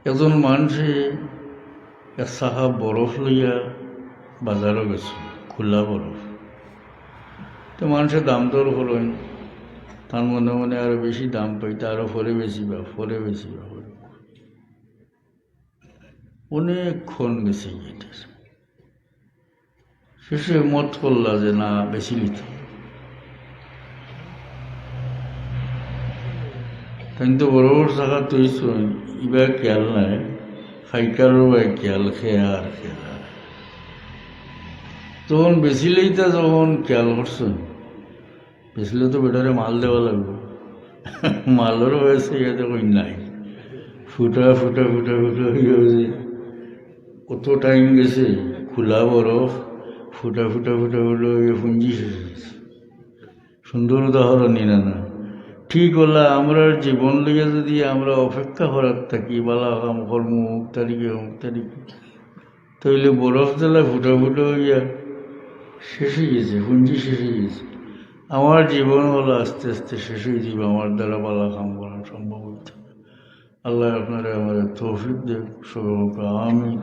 একজন মানুষে এক চাহা বরফ লইয়া বাজারও গেছে, খোলা বরফ। তো মানুষের দাম দর হলেন, তার মনে মনে আরো বেশি দাম পাইতে, আরো ফরে বেশিবা ফরে বেশিবা ফরে। অনেকক্ষণ গেছে এটা, শেষে মত করলা যে না বেশি নিত। কিন্তু বড় বড় চাকা তৈছ ইবা খেয়াল নাই, ফাইকারও বা খেয়াল খেয়া আর খেয়া। তখন বেশিলেই তা যখন খেয়াল করছেন, বেশিলে তো বেটারে মাল দেওয়া লাগবে, মালেরও হয়েছে ইয়াতে কই নাই, ফুটা ফুটা ফুটা ফুটা হয়ে গেছে। কত টাইম গেছে, খোলা বরফ ফুটা ফুটা ফুটা ফুটা হয়ে পুঞ্জি শেষ হয়েছে। সুন্দর উদাহরণই না ঠিক হলা। আমরা জীবন লিগে যদি আমরা অপেক্ষা করার থাকি বালা কাম কর্ম অমুক তারিখে তাইলে বরফ জ্বালা ফুটা ফুটা হইয়া শেষ হয়ে গেছে, পুঞ্জি শেষ হয়ে গেছে। আমার জীবন হলো আস্তে আস্তে শেষ হয়ে যাবে, আমার দ্বারা বালা কাম করা সম্ভব হইতে। আল্লাহ আপনারা আমাদের তৌফিক দেব, সকলকে আমিন।